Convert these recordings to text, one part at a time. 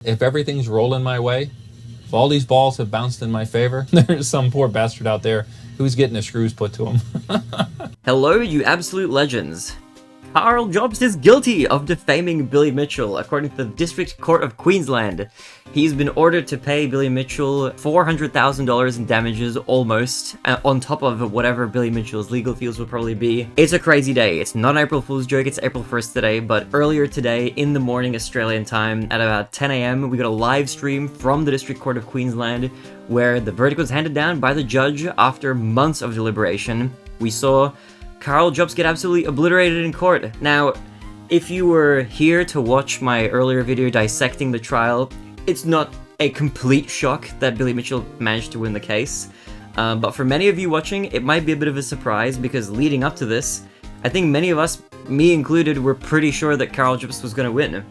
If everything's rolling my way, if all these balls have bounced in my favor, there's some poor bastard out there who's getting the screws put to him. Hello, you absolute legends. Karl Jobst is guilty of defaming Billy Mitchell, according to the District Court of Queensland. He's been ordered to pay Billy Mitchell $400,000 in damages, almost, on top of whatever Billy Mitchell's legal fees will probably be. It's a crazy day. It's not an April Fool's joke, it's April 1st today, but earlier today, in the morning Australian time, at about 10 AM, we got a live stream from the District Court of Queensland, where the verdict was handed down by the judge after months of deliberation. We saw Karl Jobst get absolutely obliterated in court. Now, if you were here to watch my earlier video dissecting the trial, it's not a complete shock that Billy Mitchell managed to win the case. But for many of you watching, it might be a bit of a surprise, because leading up to this, I think many of us, me included, were pretty sure that Karl Jobst was going to win.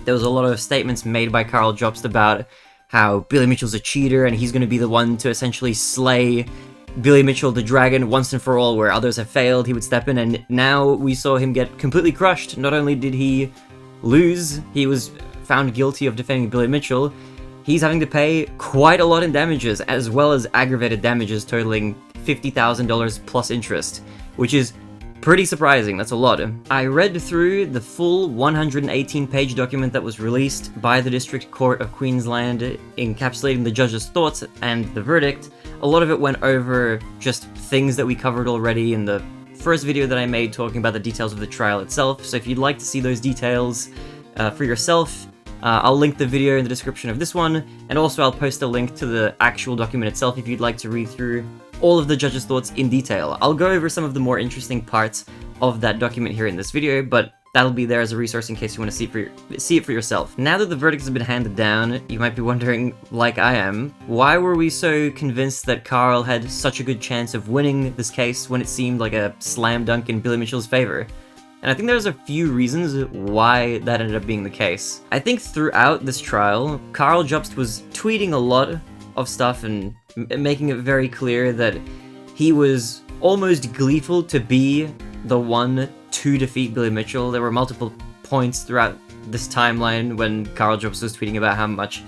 There was a lot of statements made by Karl Jobst about how Billy Mitchell's a cheater and he's going to be the one to essentially slay Billy Mitchell the Dragon once and for all, where others have failed, he would step in, and now we saw him get completely crushed. Not only did he lose, he was found guilty of defaming Billy Mitchell, he's having to pay quite a lot in damages, as well as aggravated damages totaling $50,000 plus interest, which is pretty surprising. That's a lot. I read through the full 118-page document that was released by the District Court of Queensland, encapsulating the judge's thoughts and the verdict. A lot of it went over just things that we covered already in the first video that I made talking about the details of the trial itself, so if you'd like to see those details for yourself, I'll link the video in the description of this one, and also I'll post a link to the actual document itself if you'd like to read through all of the judge's thoughts in detail. I'll go over some of the more interesting parts of that document here in this video, but that'll be there as a resource in case you want to see it for yourself. Now that the verdict has been handed down, you might be wondering, like I am, why were we so convinced that Karl had such a good chance of winning this case when it seemed like a slam dunk in Billy Mitchell's favor? And I think there's a few reasons why that ended up being the case. I think throughout this trial, Karl Jobst was tweeting a lot of stuff and making it very clear that he was almost gleeful to be the one to defeat Billy Mitchell. There were multiple points throughout this timeline when Karl Jobst was tweeting about how much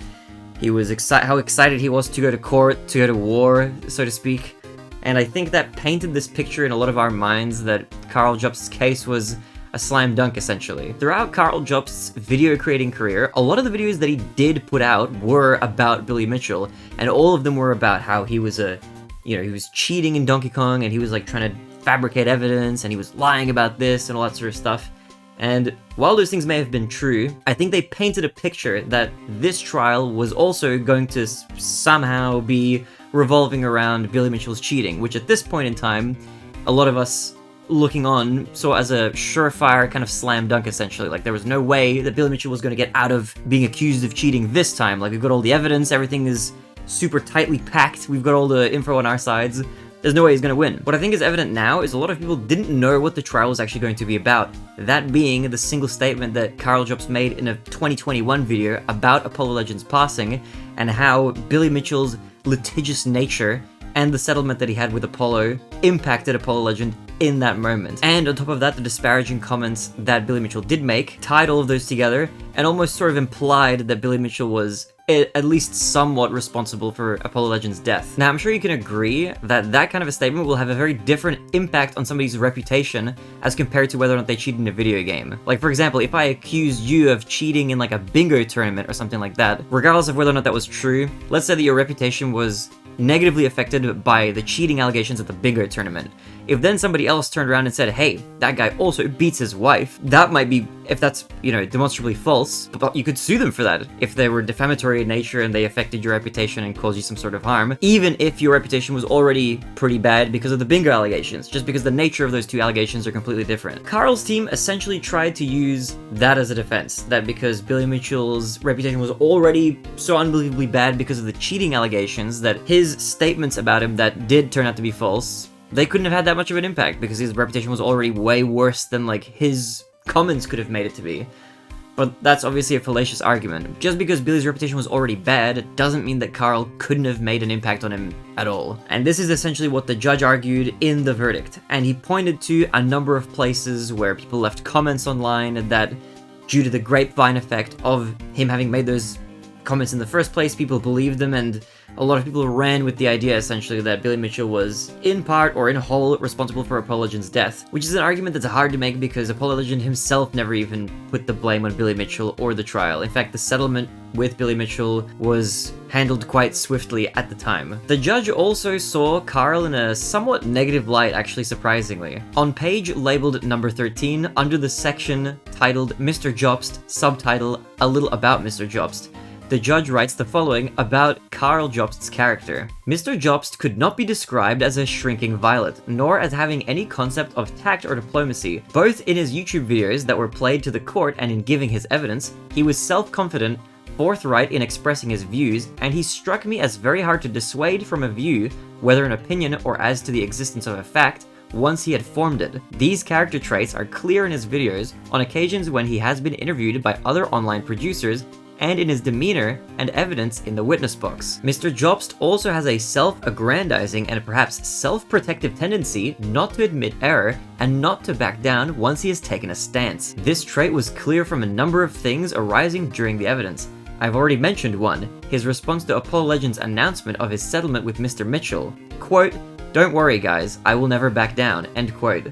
he was how excited he was to go to court, to go to war, so to speak. And I think that painted this picture in a lot of our minds that Karl Jobst's case was a slam dunk, essentially. Throughout Karl Jobst's video creating career, a lot of the videos that he did put out were about Billy Mitchell, and all of them were about how he was he was cheating in Donkey Kong, and he was like trying to fabricate evidence, and he was lying about this and all that sort of stuff. And while those things may have been true, I think they painted a picture that this trial was also going to somehow be revolving around Billy Mitchell's cheating, which at this point in time, a lot of us looking on saw as a surefire kind of slam dunk, essentially. Like, there was no way that Billy Mitchell was going to get out of being accused of cheating this time. Like, we've got all the evidence, everything is super tightly packed, we've got all the info on our sides. There's no way he's going to win. What I think is evident now is a lot of people didn't know what the trial was actually going to be about. That being the single statement that Karl Jobst made in a 2021 video about Apollo Legend's passing, and how Billy Mitchell's litigious nature and the settlement that he had with Apollo impacted Apollo Legend in that moment. And on top of that, the disparaging comments that Billy Mitchell did make tied all of those together and almost sort of implied that Billy Mitchell was at least somewhat responsible for Apollo Legend's death. Now, I'm sure you can agree that that kind of a statement will have a very different impact on somebody's reputation as compared to whether or not they cheated in a video game. Like, for example, if I accused you of cheating in like a bingo tournament or something like that, regardless of whether or not that was true, let's say that your reputation was negatively affected by the cheating allegations at the bingo tournament. If then somebody else turned around and said, hey, that guy also beats his wife, that might be, if that's, demonstrably false, but you could sue them for that if they were defamatory in nature and they affected your reputation and caused you some sort of harm, even if your reputation was already pretty bad because of the bingo allegations, just because the nature of those two allegations are completely different. Karl's team essentially tried to use that as a defense, that because Billy Mitchell's reputation was already so unbelievably bad because of the cheating allegations, that his statements about him that did turn out to be false, they couldn't have had that much of an impact because his reputation was already way worse than like his comments could have made it to be. But that's obviously a fallacious argument. Just because Billy's reputation was already bad doesn't mean that Karl couldn't have made an impact on him at all. And this is essentially what the judge argued in the verdict. And he pointed to a number of places where people left comments online that, due to the grapevine effect of him having made those comments in the first place, people believed them, and a lot of people ran with the idea, essentially, that Billy Mitchell was, in part or in whole, responsible for Apollo Legend's death, which is an argument that's hard to make because Apollo Legend himself never even put the blame on Billy Mitchell or the trial. In fact, the settlement with Billy Mitchell was handled quite swiftly at the time. The judge also saw Karl in a somewhat negative light, actually, surprisingly. On page labeled number 13, under the section titled Mr. Jobst, subtitle A Little About Mr. Jobst, the judge writes the following about Karl Jobst's character. Mr. Jobst could not be described as a shrinking violet, nor as having any concept of tact or diplomacy. Both in his YouTube videos that were played to the court and in giving his evidence, he was self-confident, forthright in expressing his views, and he struck me as very hard to dissuade from a view, whether an opinion or as to the existence of a fact, once he had formed it. These character traits are clear in his videos, on occasions when he has been interviewed by other online producers, and in his demeanor and evidence in the witness box. Mr. Jobst also has a self-aggrandizing and perhaps self-protective tendency not to admit error and not to back down once he has taken a stance. This trait was clear from a number of things arising during the evidence. I've already mentioned one, his response to Apollo Legend's announcement of his settlement with Mr. Mitchell. Quote, "Don't worry guys, I will never back down," end quote.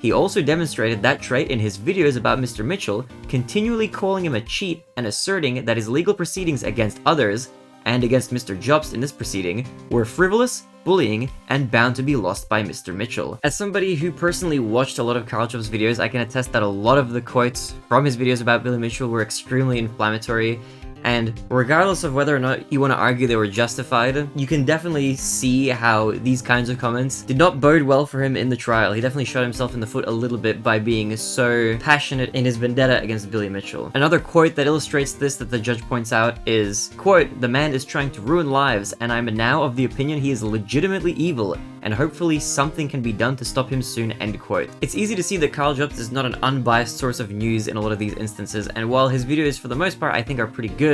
He also demonstrated that trait in his videos about Mr. Mitchell, continually calling him a cheat and asserting that his legal proceedings against others, and against Mr. Jobst in this proceeding, were frivolous, bullying, and bound to be lost by Mr. Mitchell. As somebody who personally watched a lot of Karl Jobst's videos, I can attest that a lot of the quotes from his videos about Billy Mitchell were extremely inflammatory, and regardless of whether or not you want to argue they were justified, you can definitely see how these kinds of comments did not bode well for him in the trial. He definitely shot himself in the foot a little bit by being so passionate in his vendetta against Billy Mitchell. Another quote that illustrates this that the judge points out is, quote, "The man is trying to ruin lives, and I'm now of the opinion he is legitimately evil, and hopefully something can be done to stop him soon," end quote. It's easy to see that Karl Jobst is not an unbiased source of news in a lot of these instances, and while his videos for the most part I think are pretty good,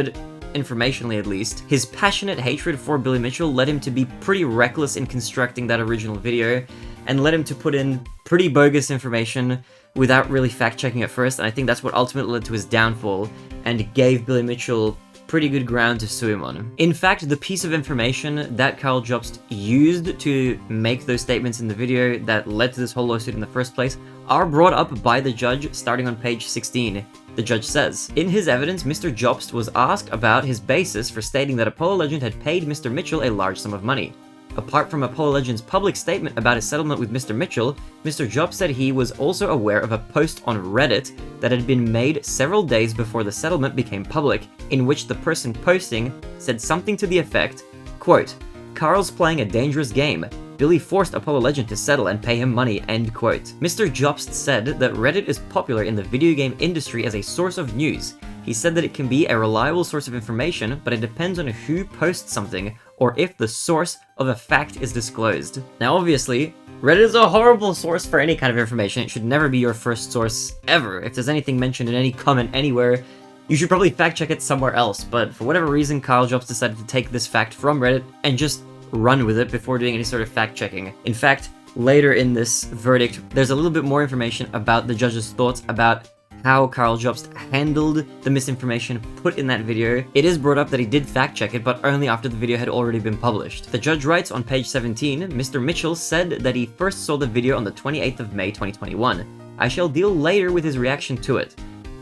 informationally at least, his passionate hatred for Billy Mitchell led him to be pretty reckless in constructing that original video, and led him to put in pretty bogus information without really fact-checking at first, and I think that's what ultimately led to his downfall, and gave Billy Mitchell pretty good ground to sue him on. In fact, the piece of information that Karl Jobst used to make those statements in the video that led to this whole lawsuit in the first place are brought up by the judge starting on page 16. The judge says, in his evidence, Mr. Jobst was asked about his basis for stating that Apollo Legend had paid Mr. Mitchell a large sum of money. Apart from Apollo Legend's public statement about his settlement with Mr. Mitchell, Mr. Jobst said he was also aware of a post on Reddit that had been made several days before the settlement became public, in which the person posting said something to the effect, quote, "Karl's playing a dangerous game. Billy forced Apollo Legend to settle and pay him money," end quote. Mr. Jobst said that Reddit is popular in the video game industry as a source of news. He said that it can be a reliable source of information, but it depends on who posts something, or if the source of a fact is disclosed. Now obviously, Reddit is a horrible source for any kind of information. It should never be your first source, ever. If there's anything mentioned in any comment anywhere, you should probably fact check it somewhere else, but for whatever reason, Karl Jobst decided to take this fact from Reddit and just run with it before doing any sort of fact checking. In fact, later in this verdict, there's a little bit more information about the judge's thoughts about how Karl Jobst handled the misinformation put in that video. It is brought up that he did fact check it, but only after the video had already been published. The judge writes on page 17, Mr. Mitchell said that he first saw the video on the 28th of May 2021. I shall deal later with his reaction to it.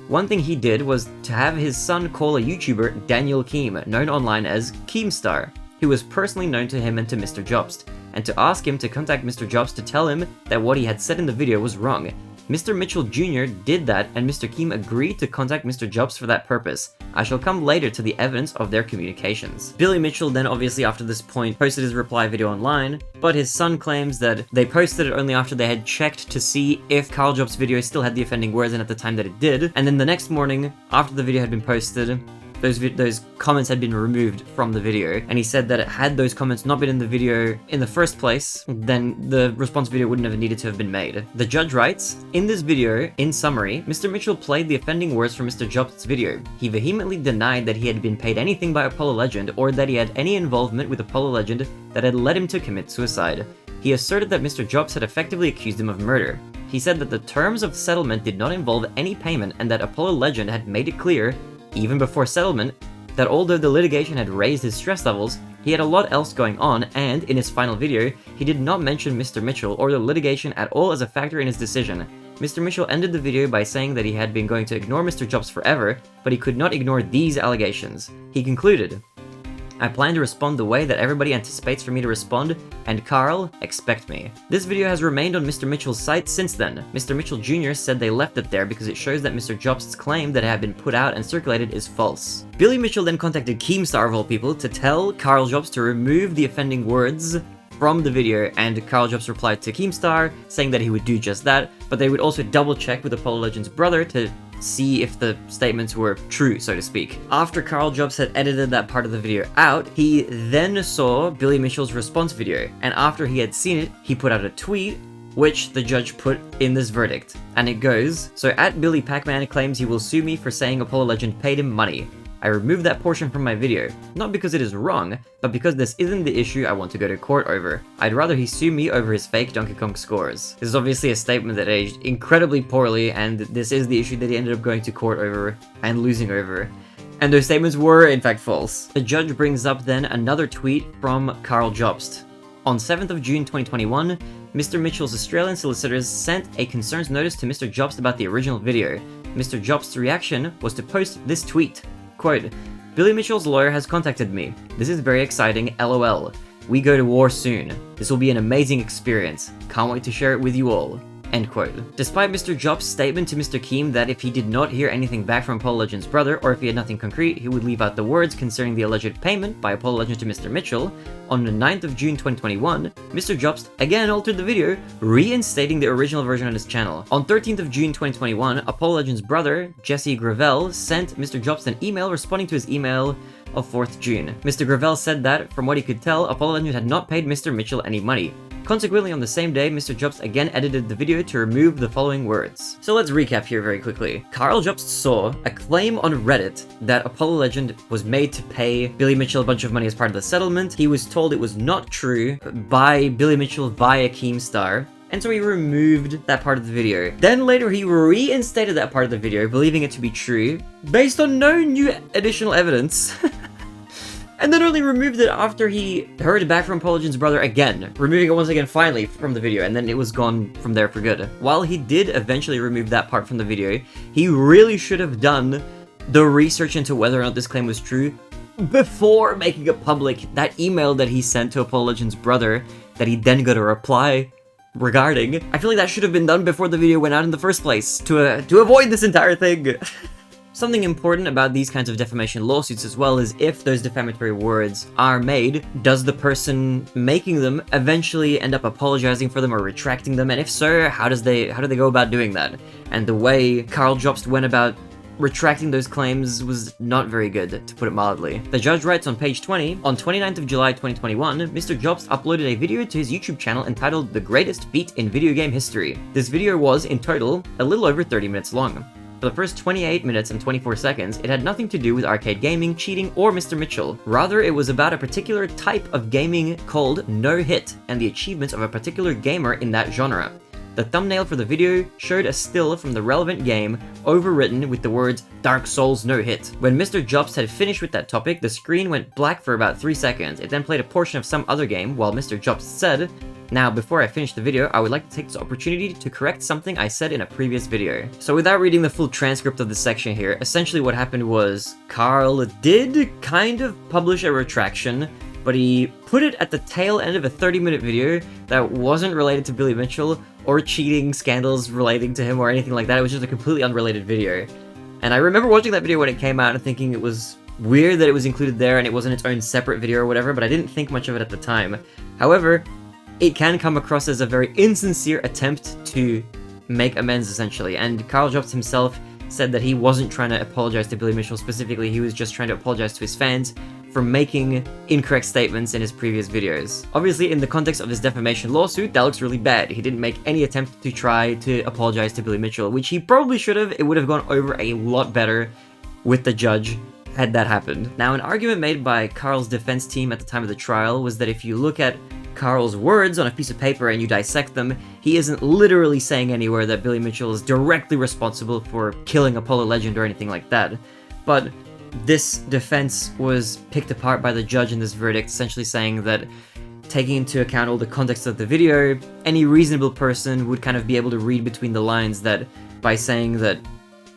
One thing he did was to have his son call a YouTuber Daniel Keem, known online as Keemstar, who was personally known to him and to Mr. Jobst, and to ask him to contact Mr. Jobst to tell him that what he had said in the video was wrong. Mr. Mitchell Jr. did that, and Mr. Keem agreed to contact Mr. Jobst for that purpose. I shall come later to the evidence of their communications. Billy Mitchell then obviously after this point posted his reply video online, but his son claims that they posted it only after they had checked to see if Karl Jobst's video still had the offending words in at the time that it did, and then the next morning, after the video had been posted, those comments had been removed from the video, and he said that had those comments not been in the video in the first place, then the response video wouldn't have needed to have been made. The judge writes, in this video, in summary, Mr. Mitchell played the offending words from Mr. Jobst's video. He vehemently denied that he had been paid anything by Apollo Legend or that he had any involvement with Apollo Legend that had led him to commit suicide. He asserted that Mr. Jobst had effectively accused him of murder. He said that the terms of settlement did not involve any payment and that Apollo Legend had made it clear even before settlement, that although the litigation had raised his stress levels, he had a lot else going on, and in his final video, he did not mention Mr. Mitchell or the litigation at all as a factor in his decision. Mr. Mitchell ended the video by saying that he had been going to ignore Mr. Jobst forever, but he could not ignore these allegations. He concluded, "I plan to respond the way that everybody anticipates for me to respond, and Karl, expect me." This video has remained on Mr. Mitchell's site since then. Mr. Mitchell Jr. said they left it there because it shows that Mr. Jobst's claim that it had been put out and circulated is false. Billy Mitchell then contacted Keemstar of all people to tell Karl Jobst to remove the offending words from the video, and Karl Jobst replied to Keemstar saying that he would do just that, but they would also double check with Apollo Legend's brother to see if the statements were true, so to speak. After Karl Jobst had edited that part of the video out, he then saw Billy Mitchell's response video, and after he had seen it, he put out a tweet which the judge put in this verdict. And it goes, "So at Billy Pacman claims he will sue me for saying Apollo Legend paid him money. I removed that portion from my video, not because it is wrong, but because this isn't the issue I want to go to court over. I'd rather he sue me over his fake Donkey Kong scores." This is obviously a statement that aged incredibly poorly, and this is the issue that he ended up going to court over and losing over. And those statements were in fact false. The judge brings up then another tweet from Karl Jobst. On 7th of June 2021, Mr. Mitchell's Australian solicitors sent a concerns notice to Mr. Jobst about the original video. Mr. Jobst's reaction was to post this tweet. Quote, "Billy Mitchell's lawyer has contacted me. This is very exciting, LOL. We go to war soon. This will be an amazing experience. Can't wait to share it with you all." End quote. Despite Mr. Jobst's statement to Mr. Keem that if he did not hear anything back from Apollo Legend's brother, or if he had nothing concrete, he would leave out the words concerning the alleged payment by Apollo Legend to Mr. Mitchell, on the 9th of June 2021, Mr. Jobst again altered the video, reinstating the original version on his channel. On 13th of June 2021, Apollo Legend's brother, Jesse Gravel, sent Mr. Jobst an email responding to his email of 4th June. Mr. Gravel said that, from what he could tell, Apollo Legend had not paid Mr. Mitchell any money. Consequently, on the same day, Mr. Jobst again edited the video to remove the following words. So let's recap here very quickly. Karl Jobst saw a claim on Reddit that Apollo Legend was made to pay Billy Mitchell a bunch of money as part of the settlement. He was told it was not true by Billy Mitchell via Keemstar, and so he removed that part of the video. Then later he reinstated that part of the video, believing it to be true, based on no new additional evidence. And then only removed it after he heard back from Apollo Legend's brother again, removing it once again finally from the video, and then it was gone from there for good. While he did eventually remove that part from the video, he really should have done the research into whether or not this claim was true before making it public. That email that he sent to Apollo Legend's brother that he then got a reply regarding, I feel like that should have been done before the video went out in the first place, to avoid this entire thing. Something important about these kinds of defamation lawsuits as well is if those defamatory words are made, does the person making them eventually end up apologizing for them or retracting them? And if so, how do they go about doing that? And the way Karl Jobst went about retracting those claims was not very good, to put it mildly. The judge writes on page 20, on 29th of July 2021, Mr. Jobst uploaded a video to his YouTube channel entitled The Greatest Feat in Video Game History. This video was, in total, a little over 30 minutes long. For the first 28 minutes and 24 seconds, it had nothing to do with arcade gaming, cheating, or Mr. Mitchell. Rather, it was about a particular type of gaming called No Hit, and the achievements of a particular gamer in that genre. The thumbnail for the video showed a still from the relevant game, overwritten with the words Dark Souls No Hit. When Mr. Jobst had finished with that topic, the screen went black for about 3 seconds. It then played a portion of some other game, while Mr. Jobst said, "Now, before I finish the video, I would like to take this opportunity to correct something I said in a previous video." So without reading the full transcript of this section here, essentially what happened was Karl did kind of publish a retraction, but he put it at the tail end of a 30-minute video that wasn't related to Billy Mitchell or cheating scandals relating to him or anything like that. It was just a completely unrelated video. And I remember watching that video when it came out and thinking it was weird that it was included there and it wasn't its own separate video or whatever, but I didn't think much of it at the time. However, it can come across as a very insincere attempt to make amends, essentially, and Karl Jobst himself said that he wasn't trying to apologize to Billy Mitchell specifically, he was just trying to apologize to his fans for making incorrect statements in his previous videos. Obviously, in the context of his defamation lawsuit, that looks really bad. He didn't make any attempt to try to apologize to Billy Mitchell, which he probably should have. It would have gone over a lot better with the judge had that happened. Now, an argument made by Karl's defense team at the time of the trial was that if you look at Karl's words on a piece of paper and you dissect them, he isn't literally saying anywhere that Billy Mitchell is directly responsible for killing Apollo Legend or anything like that. But this defense was picked apart by the judge in this verdict, essentially saying that taking into account all the context of the video, any reasonable person would kind of be able to read between the lines that by saying that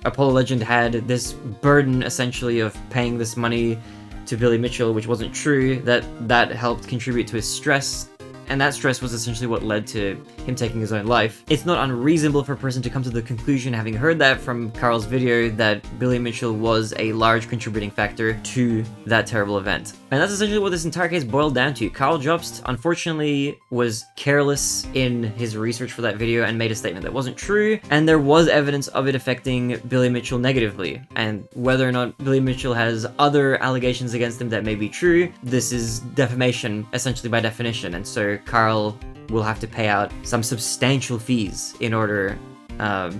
Apollo Legend had this burden essentially of paying this money to Billy Mitchell, which wasn't true, that helped contribute to his stress, and that stress was essentially what led to him taking his own life. It's not unreasonable for a person to come to the conclusion, having heard that from Karl's video, that Billy Mitchell was a large contributing factor to that terrible event. And that's essentially what this entire case boiled down to. Karl Jobst, unfortunately, was careless in his research for that video and made a statement that wasn't true, and there was evidence of it affecting Billy Mitchell negatively. And whether or not Billy Mitchell has other allegations against him that may be true, this is defamation, essentially by definition, and so Karl will have to pay out some substantial fees in order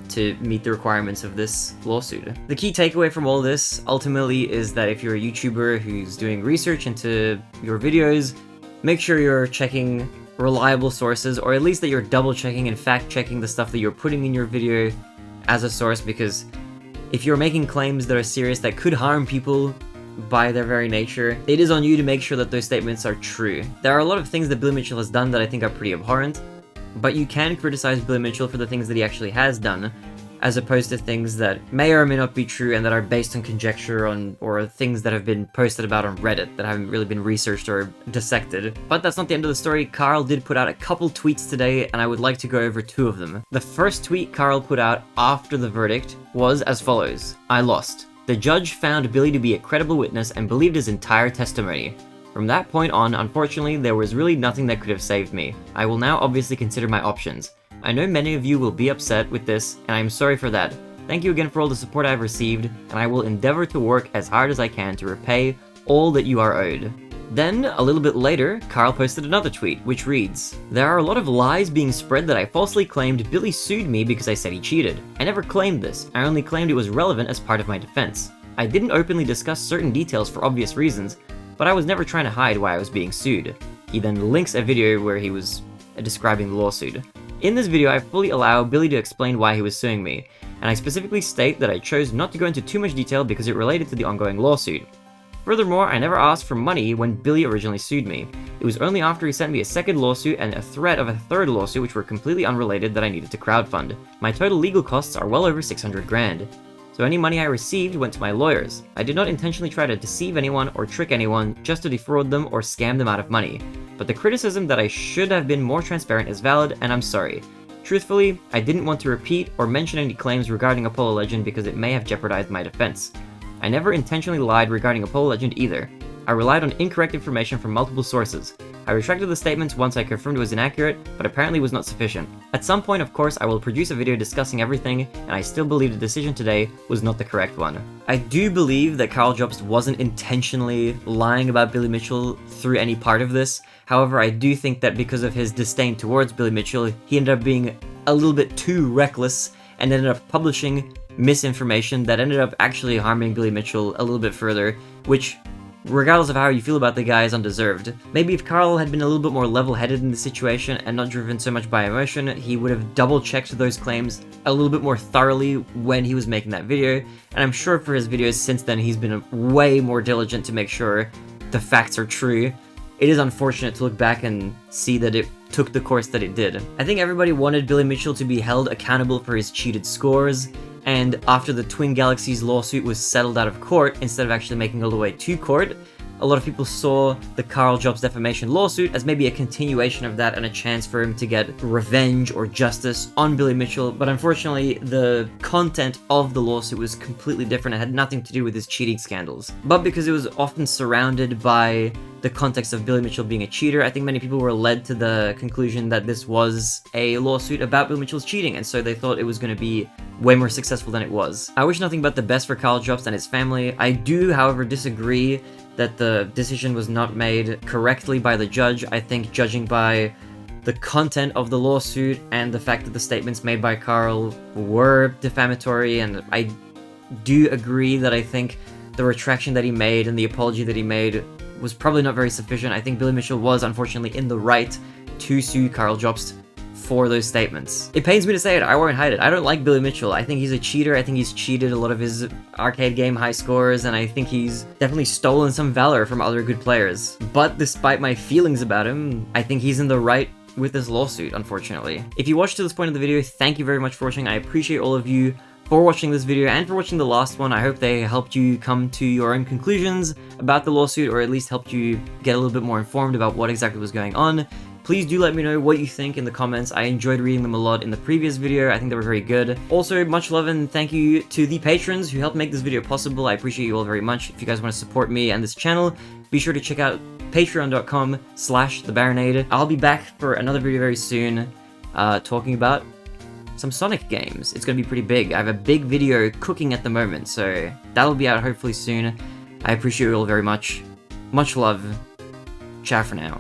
to meet the requirements of this lawsuit. The key takeaway from all this, ultimately, is that if you're a YouTuber who's doing research into your videos, make sure you're checking reliable sources, or at least that you're double checking and fact checking the stuff that you're putting in your video as a source, because if you're making claims that are serious that could harm people by their very nature, it is on you to make sure that those statements are true. There are a lot of things that Billy Mitchell has done that I think are pretty abhorrent, but you can criticize Billy Mitchell for the things that he actually has done, as opposed to things that may or may not be true and that are based on conjecture or things that have been posted about on Reddit that haven't really been researched or dissected. But that's not the end of the story. Karl did put out a couple tweets today, and I would like to go over two of them. The first tweet Karl put out after the verdict was as follows: "I lost. The judge found Billy to be a credible witness and believed his entire testimony. From that point on, unfortunately, there was really nothing that could have saved me. I will now obviously consider my options. I know many of you will be upset with this, and I am sorry for that. Thank you again for all the support I have received, and I will endeavor to work as hard as I can to repay all that you are owed." Then, a little bit later, Karl posted another tweet, which reads, "There are a lot of lies being spread that I falsely claimed Billy sued me because I said he cheated. I never claimed this, I only claimed it was relevant as part of my defense. I didn't openly discuss certain details for obvious reasons, but I was never trying to hide why I was being sued." He then links a video where he was describing the lawsuit. "In this video, I fully allow Billy to explain why he was suing me, and I specifically state that I chose not to go into too much detail because it related to the ongoing lawsuit. Furthermore, I never asked for money when Billy originally sued me. It was only after he sent me a second lawsuit and a threat of a third lawsuit which were completely unrelated that I needed to crowdfund. My total legal costs are well over 600 grand. So any money I received went to my lawyers. I did not intentionally try to deceive anyone or trick anyone just to defraud them or scam them out of money. But the criticism that I should have been more transparent is valid, and I'm sorry. Truthfully, I didn't want to repeat or mention any claims regarding Apollo Legend because it may have jeopardized my defense. I never intentionally lied regarding Apollo Legend either. I relied on incorrect information from multiple sources. I retracted the statements once I confirmed it was inaccurate, but apparently was not sufficient. At some point, of course, I will produce a video discussing everything, and I still believe the decision today was not the correct one." I do believe that Karl Jobst wasn't intentionally lying about Billy Mitchell through any part of this. However, I do think that because of his disdain towards Billy Mitchell, he ended up being a little bit too reckless and ended up publishing misinformation that ended up actually harming Billy Mitchell a little bit further, which, regardless of how you feel about the guy, is undeserved. Maybe if Karl had been a little bit more level-headed in the situation and not driven so much by emotion, he would have double-checked those claims a little bit more thoroughly when he was making that video, and I'm sure for his videos since then he's been way more diligent to make sure the facts are true. It is unfortunate to look back and see that it took the course that it did. I think everybody wanted Billy Mitchell to be held accountable for his cheated scores, and after the Twin Galaxies lawsuit was settled out of court, instead of actually making it all the way to court, a lot of people saw the Karl Jobst defamation lawsuit as maybe a continuation of that and a chance for him to get revenge or justice on Billy Mitchell, but unfortunately the content of the lawsuit was completely different and had nothing to do with his cheating scandals. But because it was often surrounded by the context of Billy Mitchell being a cheater, I think many people were led to the conclusion that this was a lawsuit about Billy Mitchell's cheating, and so they thought it was going to be way more successful than it was. I wish nothing but the best for Karl Jobst and his family. I do, however, disagree that the decision was not made correctly by the judge. I think, judging by the content of the lawsuit and the fact that the statements made by Karl were defamatory, and I do agree that I think the retraction that he made and the apology that he made was probably not very sufficient. I think Billy Mitchell was unfortunately in the right to sue Karl Jobst for those statements. It pains me to say it, I won't hide it. I don't like Billy Mitchell. I think he's a cheater. I think he's cheated a lot of his arcade game high scores, and I think he's definitely stolen some valor from other good players. But despite my feelings about him, I think he's in the right with this lawsuit, unfortunately. If you watched to this point of the video, thank you very much for watching. I appreciate all of you for watching this video and for watching the last one. I hope they helped you come to your own conclusions about the lawsuit, or at least helped you get a little bit more informed about what exactly was going on. Please do let me know what you think in the comments. I enjoyed reading them a lot in the previous video. I think they were very good. Also, much love and thank you to the patrons who helped make this video possible. I appreciate you all very much. If you guys want to support me and this channel, be sure to check out patreon.com/TheBarinade. I'll be back for another video very soon, talking about some Sonic games. It's going to be pretty big. I have a big video cooking at the moment, so that'll be out hopefully soon. I appreciate you all very much. Much love. Ciao for now.